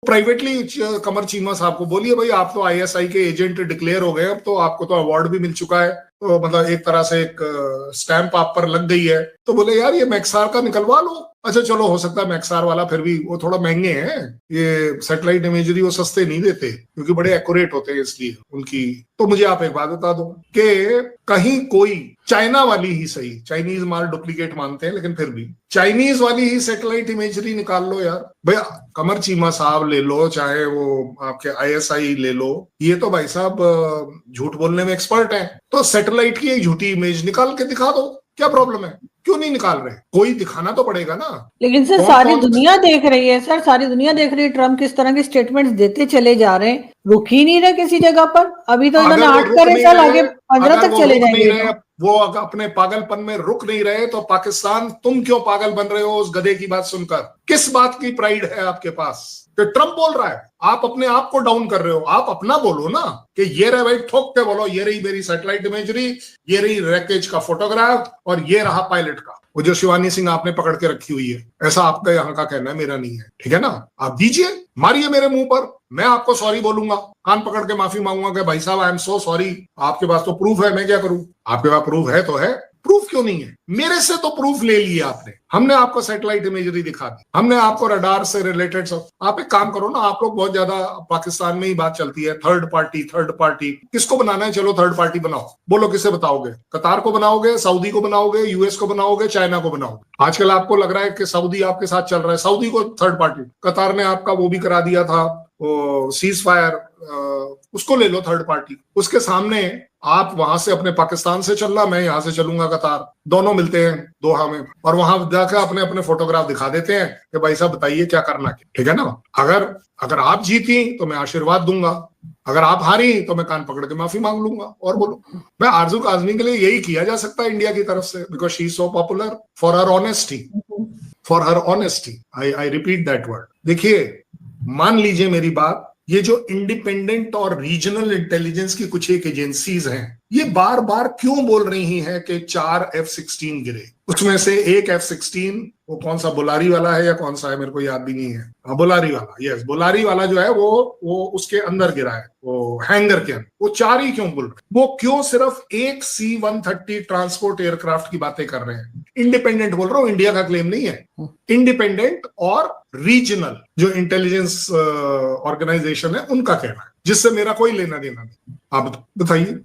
Privately कमर चीमा साहब को बोलिए भाई आप तो आईएसआई के एजेंट डिक्लेयर हो गए, अब तो आपको तो अवार्ड भी मिल चुका है, तो मतलब एक तरह से एक स्टैंप आप पर लग गई है। तो बोले यार ये मैक्सार का निकलवा लो। अच्छा चलो हो सकता है मैक्सार वाला फिर भी वो थोड़ा महंगे हैं, ये सैटेलाइट इमेजरी वो सस्ते नहीं देते क्योंकि बड़े एक्यूरेट होते हैं इसलिए उनकी। तो मुझे आप एक बात बता दो कि कहीं कोई चाइना वाली ही सही, चाइनीज माल डुप्लीकेट मानते हैं लेकिन फिर भी चाइनीज वाली ही सैटेलाइट इमेजरी निकाल लो यार। भैया कमर चीमा साहब ले लो, चाहे वो आपके आईएसआई ले लो, ये तो भाई साहब झूठ बोलने में एक्सपर्ट हैं। तो सैटेलाइट की एक झूठी इमेज निकाल के दिखा दो, क्या प्रॉब्लम है? क्यों नहीं निकाल रहे? कोई दिखाना तो पड़ेगा ना। लेकिन सर सारी दुनिया देख रही है, सर सारी दुनिया देख रही है ट्रम्प किस तरह के स्टेटमेंट्स देते चले जा रहे हैं, रुक ही नहीं रहे किसी जगह पर। अभी तो इन्होंने 8 करे साल, आगे 15 तक चले जाएंगे। वो अपने पागलपन में रुक नहीं रहे तो पाकिस्तान, तुम क्यों पागल बन रहे हो उस गधे की बात सुनकर? किस बात की प्राइड है आपके पास कि ट्रम्प बोल रहा है, आप अपने आप को डाउन कर रहे हो? आप अपना बोलो ना कि ये रहे भाई, ठोक के बोलो ये रही मेरी सैटेलाइट इमेजरी, ये रही रैकेज का फोटोग्राफ और ये रहा पायलट का वो जो शिवानी सिंह आपने पकड़ के रखी हुई है। ऐसा आपका यहाँ का कहना है, मेरा नहीं है, ठीक है ना? आप दीजिए, मारिए मेरे मुंह पर, मैं आपको सॉरी बोलूंगा, कान पकड़ के माफी मांगूंगा कि भाई साहब आई एम सो सॉरी। आपके पास तो प्रूफ है, मैं क्या करूं? आपके पास प्रूफ है तो है, प्रूफ क्यों नहीं है? मेरे से तो प्रूफ ले लिए आपने, हमने आपको सैटेलाइट इमेजरी दिखा दी, हमने आपको रडार से रिलेटेड सब। आप एक काम करो ना, आप लोग बहुत ज्यादा पाकिस्तान में ही बात चलती है थर्ड पार्टी। किसको बनाना है? चलो थर्ड पार्टी बनाओ, बोलो किसे बताओगे? कतार को बनाओगे, सऊदी को बनाओगे, यूएस को बनाओगे, चाइना को बनाओगे? आजकल आपको लग रहा है कि सऊदी आपके साथ चल रहा है, सऊदी को थर्ड पार्टी। कतार ने आपका वो भी करा दिया था, वो सीज फायर, उसको ले लो थर्ड पार्टी। उसके सामने आप वहां से अपने पाकिस्तान से चलना, मैं यहां से चलूंगा कतार, दोनों मिलते हैं दोहा में और वहां जाकर अपने अपने फोटोग्राफ दिखा देते हैं कि भाई साहब बताइए क्या करना है, ठीक है ना? अगर आप जीती तो मैं आशीर्वाद दूंगा, अगर आप हारी तो मैं कान पकड़ के माफी मांग लूंगा। और बोलो, मैं आरजू काजमी के लिए यही किया जा सकता है इंडिया की तरफ से, because she is so popular for her honesty, I repeat that word. देखिए, मान लीजिए मेरी बात, ये जो इंडिपेंडेंट और रीजनल इंटेलिजेंस की कुछ एक एजेंसीज हैं, ये बार बार क्यों बोल रही हैं कि 4 F-16 गिरे? उसमें से एक F-16 वो कौन सा, बोलारी वाला है या कौन सा है, मेरे को याद भी नहीं है। हाँ बोलारी वाला, यस, बोलारी वाला जो है वो उसके अंदर गिरा है, वो हैंगर के अंदर। वो 4 ही क्यों बोल रहे हैं? वो क्यों सिर्फ एक C-130 ट्रांसपोर्ट एयरक्राफ्ट की बातें कर रहे हैं? इंडिपेंडेंट बोल रहा हूं, इंडिया का क्लेम नहीं है। इंडिपेंडेंट और रीजनल जो इंटेलिजेंस ऑर्गेनाइजेशन है उनका कहना है, जिससे मेरा कोई लेना देना नहीं। आप बताइए,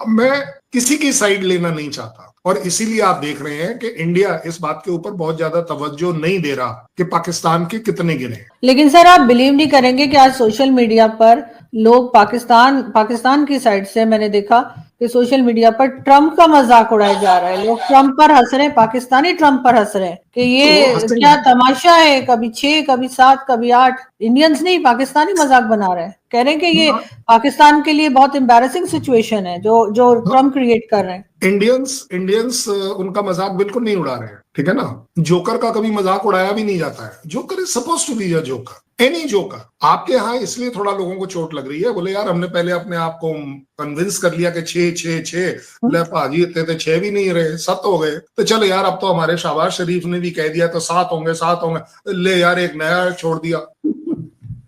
मैं किसी की साइड लेना नहीं चाहता और इसीलिए आप देख रहे हैं कि इंडिया इस बात के ऊपर बहुत ज्यादा तवज्जो नहीं दे रहा कि पाकिस्तान के कितने गिरे। लेकिन सर आप बिलीव नहीं करेंगे कि आज सोशल मीडिया पर लोग पाकिस्तान की साइड से मैंने देखा कि सोशल मीडिया पर ट्रम्प का मजाक उड़ाया जा रहा है। लोग ट्रम्प पर हंस रहे हैं, पाकिस्तानी ट्रम्प पर हंस रहे हैं कि ये तो क्या तमाशा है, कभी 6 कभी 7 कभी 8। इंडियंस नहीं, पाकिस्तानी मजाक बना रहे हैं, कह रहे हैं कि ये पाकिस्तान के लिए बहुत एम्बैरेसिंग सिचुएशन है जो ट्रम्प क्रिएट कर रहे हैं। इंडियंस उनका मजाक बिल्कुल नहीं उड़ा रहे हैं, ठीक है ना? जोकर का कभी मजाक उड़ाया भी नहीं जाता है। Joker is suppose to be a joker, any joker. आपके यहाँ इसलिए थोड़ा लोगों को चोट लग रही है, बोले यार हमने पहले अपने आप को कन्विंस कर लिया कि 6 ले भाजी इतने थे, 6 भी नहीं रहे, 7 हो गए, तो चलो यार अब तो हमारे शहबाज शरीफ ने भी कह दिया तो 7 होंगे। ले यार एक नया छोड़ दिया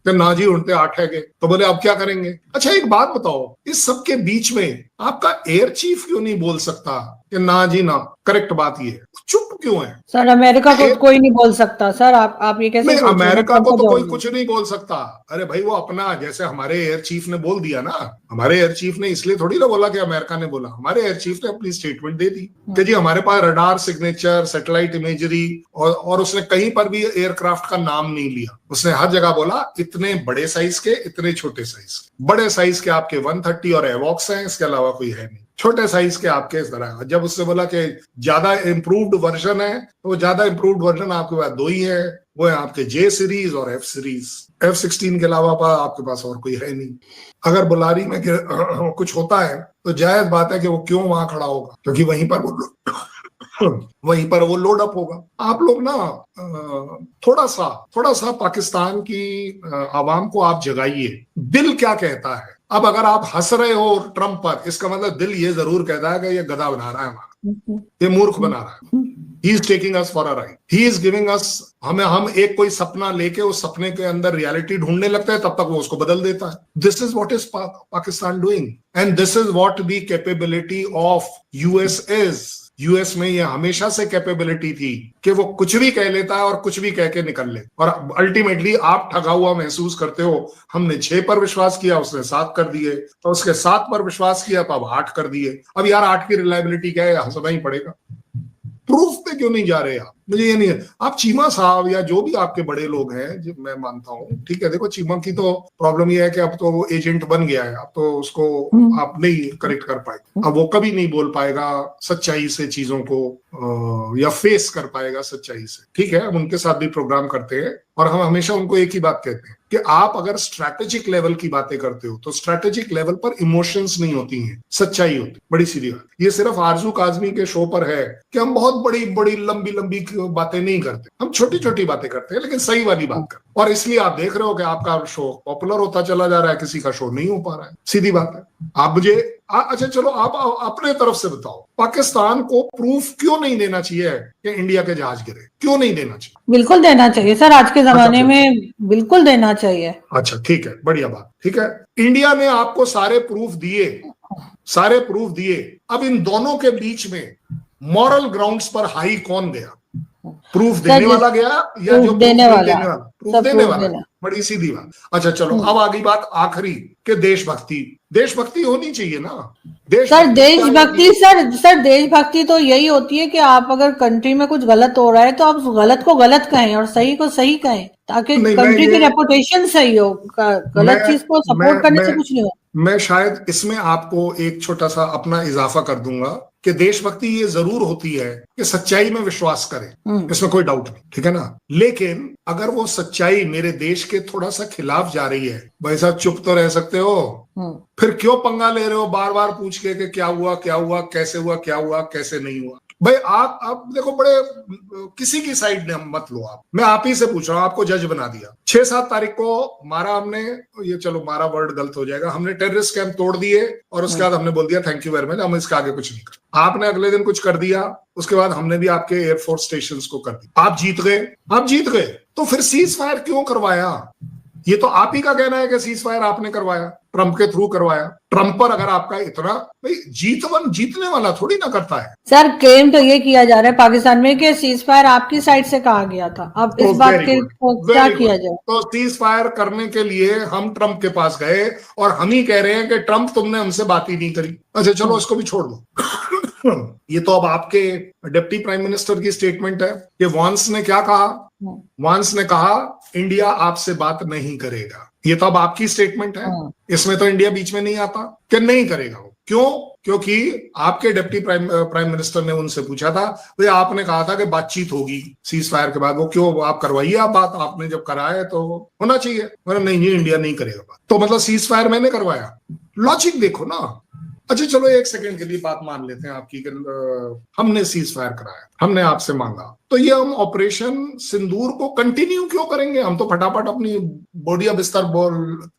ना जी, उनते 8 है के, तो बोले अब क्या करेंगे? अच्छा एक बात बताओ, इस सब के बीच में आपका एयर चीफ क्यों नहीं बोल सकता कि ना जी ना, करेक्ट बात ये है? चुप क्यों है? सर अमेरिका को कोई नहीं बोल सकता। सर आप ये कैसे? नहीं, अमेरिका को तो कोई कुछ नहीं बोल सकता। अरे भाई वो अपना, जैसे हमारे एयर चीफ ने बोल दिया ना, हमारे एयर चीफ ने इसलिए थोड़ी ना बोला कि अमेरिका ने बोला, हमारे एयर चीफ ने अपनी स्टेटमेंट दे दी कि जी हमारे पास रडार सिग्नेचर, सैटेलाइट इमेजरी, और उसने कहीं पर भी एयरक्राफ्ट का नाम नहीं लिया। उसने हर जगह बोला इतने बड़े साइज के, इतने छोटे साइज के। बड़े साइज के आपके 130 और एवॉक्स हैं, इसके अलावा कोई है नहीं। छोटे साइज के आपके इस तरह। जब उससे बोला कि ज्यादा इंप्रूव्ड वर्जन है, तो ज्यादा इंप्रूव्ड वर्जन आपके पास 2 ही है, वो है आपके J सीरीज और F सीरीज। F-16 के अलावा आपके पास और कोई है नहीं। अगर बुलारी में कुछ होता है तो जायज बात है कि वो क्यों वहां खड़ा होगा, क्योंकि वहीं पर वो लोड अप होगा। आप लोग ना थोड़ा सा पाकिस्तान की आवाम को आप जगाइए। दिल क्या कहता है, अब अगर आप हंस रहे हो ट्रम्प पर, इसका मतलब दिल ये जरूर कहता है कि ये गधा बना रहा है हमारा, ये मूर्ख बना रहा है। He is taking us for a ride, he is giving us, हम एक कोई सपना लेके उस सपने के अंदर रियलिटी ढूंढने लगते हैं, तब तक वो उसको बदल देता है। This is what is Pakistan doing and this is what the capability of US is. US में ये हमेशा से कैपेबिलिटी थी कि वो कुछ भी कह लेता है और कुछ भी कह के निकल ले, और अल्टीमेटली आप ठगा हुआ महसूस करते हो। हमने 6 पर विश्वास किया, उसने 7 कर दिए, तो उसके 7 पर विश्वास किया तो अब 8 कर दिए। अब यार 8 की रिलायबिलिटी क्या है, हंसना ही पड़ेगा। प्रूफ पे क्यों नहीं जा रहे आप? मुझे ये नहीं है, आप चीमा साहब या जो भी आपके बड़े लोग हैं, जो मैं मानता हूँ, ठीक है, देखो चीमा की तो प्रॉब्लम ये है कि अब तो वो एजेंट बन गया है, अब तो उसको आप नहीं करेक्ट कर पाएंगे, अब वो कभी नहीं बोल पाएगा सच्चाई से चीजों को, या फेस कर पाएगा सच्चाई से। ठीक है, हम उनके साथ भी प्रोग्राम करते हैं और हम हमेशा उनको एक ही बात कहते हैं कि आप अगर स्ट्रैटेजिक लेवल की बातें करते हो तो स्ट्रैटेजिक लेवल पर इमोशंस नहीं होती हैं, सच्चाई होती, बड़ी सीधी बात। ये सिर्फ आरजू काजमी के शो पर है कि हम बहुत बड़ी बड़ी लंबी लंबी बातें नहीं करते, हम छोटी छोटी बातें करते हैं लेकिन सही वाली बात करते हैं। और इसलिए आप देख रहे हो कि आपका शो पॉपुलर होता चला जा रहा है, किसी का शो नहीं हो पा रहा है, सीधी बात है। आप मुझे अच्छा चलो आप अपने तरफ से बताओ, पाकिस्तान को प्रूफ क्यों नहीं देना चाहिए कि इंडिया के जहाज गिरे? क्यों नहीं देना चाहिए? बिल्कुल देना चाहिए सर, आज के जमाने में बिल्कुल देना चाहिए। अच्छा ठीक है, बढ़िया बात, ठीक है। इंडिया ने आपको सारे प्रूफ दिए, अब इन दोनों के बीच में मॉरल ग्राउंड्स पर हाई कौन गया? प्रूफ देने वाला गया या जो देने वाला? बड़ी सीधी बात। अच्छा चलो, अब आगे बात आखिरी के देशभक्ति होनी चाहिए ना। सर देशभक्ति तो यही होती है कि आप अगर कंट्री में कुछ गलत हो रहा है तो आप गलत को गलत कहें और सही को सही कहें, ताकि कंट्री की रेपुटेशन सही हो। गलत चीज को सपोर्ट करने से कुछ नहीं हो। मैं शायद इसमें आपको एक छोटा सा अपना इजाफा कर दूंगा कि देशभक्ति ये जरूर होती है कि सच्चाई में विश्वास करें, इसमें कोई डाउट नहीं, ठीक है ना। लेकिन अगर वो सच्चाई मेरे देश के थोड़ा सा खिलाफ जा रही है, भाई साहब चुप तो रह सकते हो, फिर क्यों पंगा ले रहे हो बार बार पूछ के कि क्या हुआ, कैसे हुआ, क्या हुआ, कैसे नहीं हुआ? भाई आप देखो, बड़े किसी की साइड ने मत लो आप, मैं आप ही से पूछ रहा हूं, आपको जज बना दिया। 6-7 तारीख को मारा हमने, ये चलो मारा वर्ड गलत हो जाएगा, हमने टेररिस्ट कैंप तोड़ दिए और उसके बाद हमने बोल दिया थैंक यू वेरी मच, हम इसके आगे कुछ नहीं कर। आपने अगले दिन कुछ कर दिया, उसके बाद हमने भी आपके एयरफोर्स स्टेशन को कर दिया, आप जीत गए, तो फिर सीज फायर क्यों करवाया? ये तो आप ही का कहना है कि सीज फायर आपने करवाया, ट्रंप के थ्रू करवाया। ट्रंप पर अगर आपका इतना, भाई जीतने वाला थोड़ी ना करता है। सर क्लेम तो ये किया जा रहा है पाकिस्तान में कि सीज फायर आपकी साइड से कहा गया था, अब इस बात के क्या किया जाए? तो सीज फायर करने के लिए हम ट्रंप के पास गए और हम ही कह रहे हैं कि ट्रंप तुमने हमसे बात ही नहीं करी। अच्छा चलो इसको भी छोड़ दो। ये तो अब आपके डिप्टी प्राइम मिनिस्टर की स्टेटमेंट है कि वांस ने क्या कहा? वांस ने कहा इंडिया आपसे बात नहीं करेगा। ये तो अब आपकी स्टेटमेंट है, इसमें तो इंडिया बीच में नहीं आता कि नहीं करेगा वो। क्यों? क्योंकि आपके डिप्टी प्राइम मिनिस्टर ने उनसे पूछा था, भाई आपने कहा था कि बातचीत होगी सीज फायर के बाद, वो क्यों आप करवाइए आप बात, आपने जब करा है तो होना चाहिए। नहीं ये इंडिया नहीं करेगा बात, तो मतलब सीज फायर मैंने करवाया। लॉजिक देखो ना। अच्छा चलो एक सेकंड के लिए बात मान लेते हैं आपकी, हमने सीज फायर कराया, हमने आपसे मांगा, तो ये हम ऑपरेशन सिंदूर को कंटिन्यू क्यों करेंगे? हम तो फटाफट अपनी बोडिया बिस्तर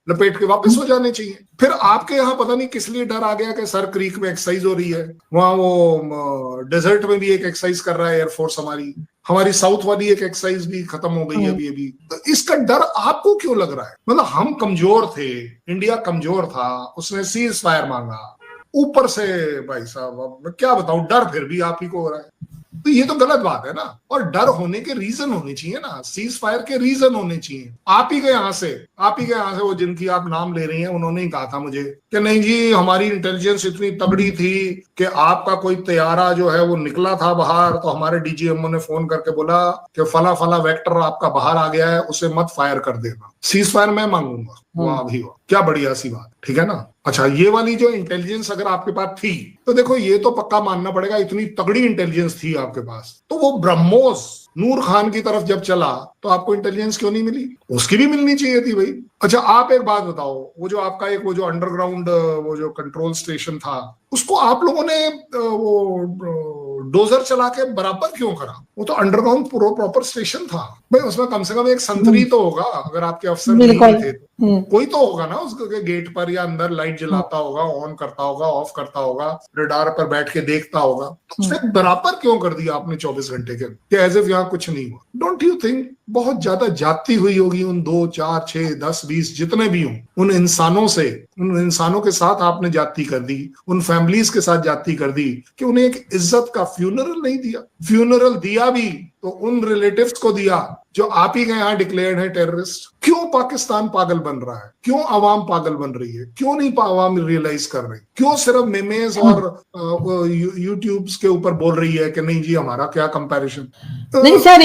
लपेट के वापस हो जाने चाहिए। फिर आपके यहाँ पता नहीं किस लिए डर आ गया कि सर क्रीक में एक्सरसाइज हो रही है, वहां वो डेजर्ट में भी एक एक्सरसाइज कर रहा है एयरफोर्स, हमारी साउथ वाली एक एक्सरसाइज भी खत्म हो गई है अभी। तो इसका डर आपको क्यों लग रहा है? मतलब हम कमजोर थे, इंडिया कमजोर था, उसने सीज फायर मांगा, ऊपर से भाई साहब अब मैं क्या बताऊं, डर फिर भी आप ही को हो रहा है। तो ये तो गलत बात है ना। और डर होने के रीजन होने चाहिए ना, सीज फायर के रीजन होने चाहिए। आप ही के यहाँ से वो जिनकी आप नाम ले रही हैं, उन्होंने ही कहा था मुझे कि नहीं जी हमारी इंटेलिजेंस इतनी तगड़ी थी कि आपका कोई तैयारा जो है वो निकला था बाहर, तो हमारे डीजीएमओ ने फोन करके बोला कि फला वेक्टर आपका बाहर आ गया है, उसे मत फायर कर देना। सीज फायर मैं मांगूंगा, वाह भी वाह, क्या बढ़िया सी बात, ठीक है ना। अच्छा ये वाली जो इंटेलिजेंस अगर आपके पास थी, तो देखो ये तो पक्का मानना पड़ेगा, इतनी तगड़ी इंटेलिजेंस थी आपके पास, तो वो ब्रह्मोस नूर खान की तरफ जब चला तो आपको इंटेलिजेंस क्यों नहीं मिली? उसकी भी मिलनी चाहिए थी भाई। अच्छा आप एक बात बताओ, वो जो आपका एक वो जो अंडरग्राउंड वो जो कंट्रोल स्टेशन था, उसको आप लोगों ने वो डोजर चला के बराबर क्यों करा? वो तो अंडरग्राउंड प्रॉपर स्टेशन था भाई, उसमें कम से कम एक संतरी तो होगा, अगर आपके अफसर नहीं बिल्कुल। भी थे कोई तो होगा ना उसके गेट पर या अंदर लाइट जलाता होगा, ऑन करता होगा, ऑफ करता होगा, रडार पर बैठ के देखता होगा। उसने बराबर क्यों कर दिया आपने 24 घंटे के एज इफ यहाँ कुछ नहीं हुआ? डोंट यू थिंक बहुत ज्यादा जाती हुई होगी उन 2, 4, 6, 10, 20 जितने भी हों उन इंसानों से, उन इंसानों के साथ आपने जाती कर दी, उन फैमिलीज के साथ जाती कर दी कि उन्हें एक इज्जत का फ्यूनरल नहीं दिया। फ्यूनरल दिया भी तो उन रिलेटिव्स को दिया जो आप ही के यहाँ डिक्लेयर्ड है टेररिस्ट। क्यों पाकिस्तान पागल बन रहा है? क्यों आवाम पागल बन रही है? क्यों नहीं आवाम रियलाइज कर रही? क्यों सिर्फ मेमेज और यूट्यूब्स के ऊपर बोल रही है कि नहीं जी हमारा क्या कंपैरिजन? नहीं सर,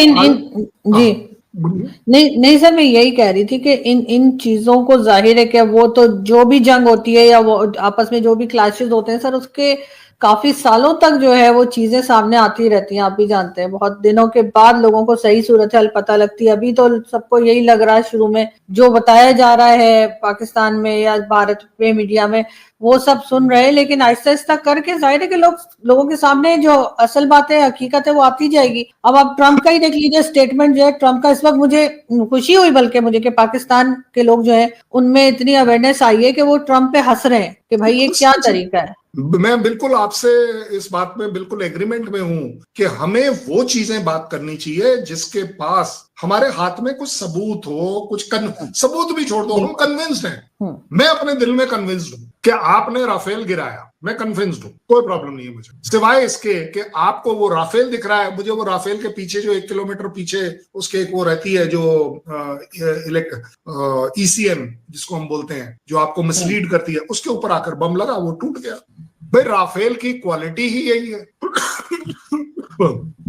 जी नहीं नहीं सर, मैं यही कह रही थी कि इन चीजों को जाहिर है कि वो तो जो भी जंग होती है या वो आपस में जो भी क्लैशेस होते हैं सर, उसके काफी सालों तक जो है वो चीजें सामने आती रहती हैं। आप भी जानते हैं, बहुत दिनों के बाद लोगों को सही सूरत हाल पता लगती है। अभी तो सबको यही लग रहा है शुरू में जो बताया जा रहा है पाकिस्तान में या भारत में मीडिया में, वो सब सुन रहे हैं, लेकिन आहिस्ता आहिस्ता करके जाहिर है कि लोगों के सामने जो असल बात है, हकीकत है, वो आती जाएगी। अब आप ट्रम्प का ही देख लीजिए, स्टेटमेंट जो है ट्रम्प का, इस वक्त मुझे खुशी हुई बल्कि मुझे कि पाकिस्तान के लोग जो है उनमें इतनी अवेयरनेस आई है कि वो ट्रम्प पे हंस रहे हैं कि भाई ये क्या तरीका है। मैं बिल्कुल आपसे इस बात में बिल्कुल एग्रीमेंट में हूं कि हमें वो चीजें बात करनी चाहिए जिसके पास हमारे हाथ में कुछ सबूत हो, सबूत भी छोड़ दो, हम कन्विंस्ड हैं। मैं अपने दिल में कन्विंस्ड हूं कि आपने राफेल गिराया, मैं कन्विंस्ड हूं, कोई प्रॉब्लम नहीं है मुझे, सिवाय इसके कि आपको वो राफेल दिख रहा है। मुझे वो राफेल के पीछे जो 1 किलोमीटर पीछे उसके एक वो रहती है जो ECM जिसको हम बोलते हैं, जो आपको मिसलीड करती है, उसके ऊपर आकर बम लगा, वो टूट गया। भाई राफेल की क्वालिटी ही यही है।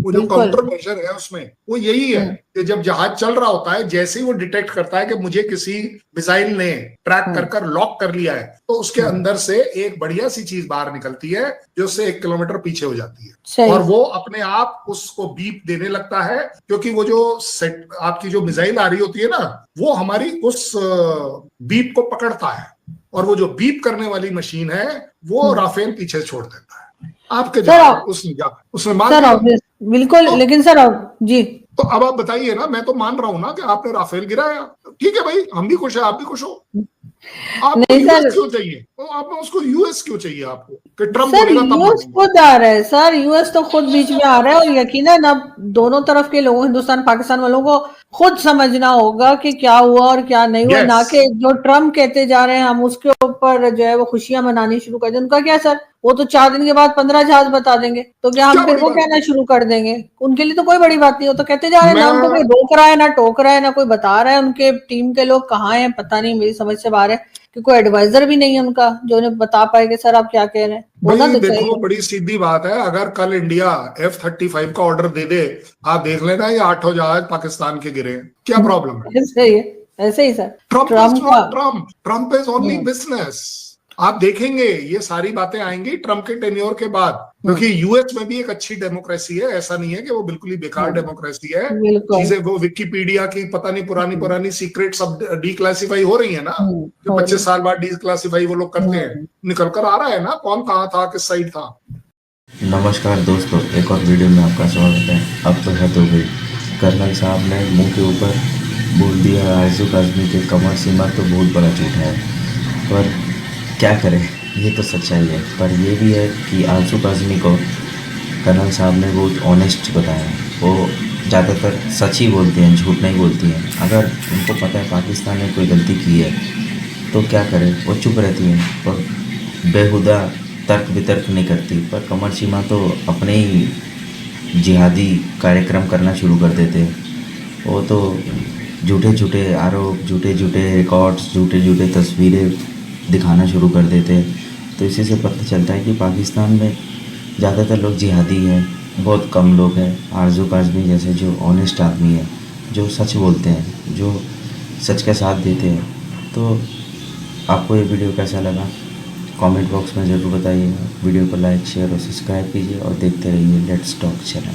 वो जो काउंटर मेजर है उसमें वो यही है कि जब जहाज चल रहा होता है, जैसे ही वो डिटेक्ट करता है कि मुझे किसी मिसाइल ने ट्रैक कर लॉक कर लिया है, तो उसके अंदर से एक बढ़िया सी चीज बाहर निकलती है जो उससे 1 किलोमीटर पीछे हो जाती है, और वो अपने आप उसको बीप देने लगता है, क्योंकि वो जो आपकी जो मिसाइल आ रही होती है ना, वो हमारी उस बीप को पकड़ता है, और वो जो बीप करने वाली मशीन है वो राफेल पीछे छोड़ देता है। आपके जवाब उसने मान लिया बिल्कुल। तो, लेकिन सर जी, तो अब आप बताइए ना, मैं तो मान रहा हूं ना कि आपने राफेल गिराया, ठीक है भाई, हम भी खुश है, आप भी खुश हो। आपको यूएस क्यों चाहिए? तो आपको उसको यूएस क्यों चाहिए आपको कि ट्रम्प बोलेगा तब? यूएस खुद आ रहा है सर, यूएस तो खुद बीच में आ रहा है, और यकीनन अब दोनों तरफ के लोगों, हिंदुस्तान पाकिस्तान वालों को खुद समझना होगा कि क्या हुआ और क्या नहीं हुआ, ना कि जो ट्रम्प कहते जा रहे हैं हम उसके ऊपर जो है वो खुशियां मनानी शुरू कर दें। उनका क्या सर, वो तो 4 दिन के बाद 15 जहाज बता देंगे, तो क्या हम फिर वो कहना शुरू कर देंगे? उनके लिए तो कोई बड़ी बात नहीं, वो तो कहते जा रहे हैं, ना उनको कोई रोक रहा है, ना टोक रहा है, ना कोई बता रहा है उनके टीम के लोग कहाँ हैं, पता नहीं, मेरी समझ से बाहर है कि कोई एडवाइजर भी नहीं है उनका जो उन्हें बता पाए कि सर आप क्या कह रहे हैं। भाई देखो, बड़ी सीधी बात है, अगर कल इंडिया F-35 का ऑर्डर दे दे, आप देख लेना ये 8 जहाज पाकिस्तान के गिरे, क्या प्रॉब्लम है? ऐसे ही sir. Trump is only business. आप देखेंगे ये सारी बातें आएंगी ट्रम्प के टेन्योर के बाद, क्योंकि यूएस में भी एक अच्छी डेमोक्रेसी है, ऐसा नहीं है कि वो बिल्कुल ही बेकार डेमोक्रेसी है। चीजें वो विकिपीडिया की पता नहीं पुरानी सीक्रेट सब डिक्लासिफाई हो रही है ना, जो 25 साल बाद डिक्लासिफाई वो लोग करते हैं, निकल कर आ रहा है ना कौन कहाँ था, किस साइड था। नमस्कार दोस्तों, एक और वीडियो में आपका स्वागत है। अब तो है तो गई, कर्नल साहब ने मुंह के ऊपर बोल दिया आरज़ू काज़मी के कमर सीमा तो बहुत बड़ा झूठ है, पर क्या करें, ये तो सच्चाई है। पर ये भी है कि आरज़ू काज़मी को कर्नल साहब ने बहुत ऑनेस्ट बताया, वो ज़्यादातर सच ही बोलती हैं, झूठ नहीं बोलती हैं। अगर उनको पता है पाकिस्तान ने कोई गलती की है तो क्या करें, वो चुप रहती हैं, पर बेहुदा तर्क वितर्क नहीं करती। पर कमर सीमा तो अपने ही जिहादी कार्यक्रम करना शुरू कर देते। वो तो झूठे आरोप, झूठे रिकॉर्ड्स, झूठे तस्वीरें दिखाना शुरू कर देते। तो इसी से पता चलता है कि पाकिस्तान में ज़्यादातर लोग जिहादी हैं, बहुत कम लोग हैं आरज़ू काज़मी जैसे जो ऑनेस्ट आदमी है, जो सच बोलते हैं, जो सच का साथ देते हैं। तो आपको ये वीडियो कैसा लगा कमेंट बॉक्स में ज़रूर बताइएगा। वीडियो को लाइक, शेयर और सब्सक्राइब कीजिए और देखते रहिए लेट्स टॉक चैनल।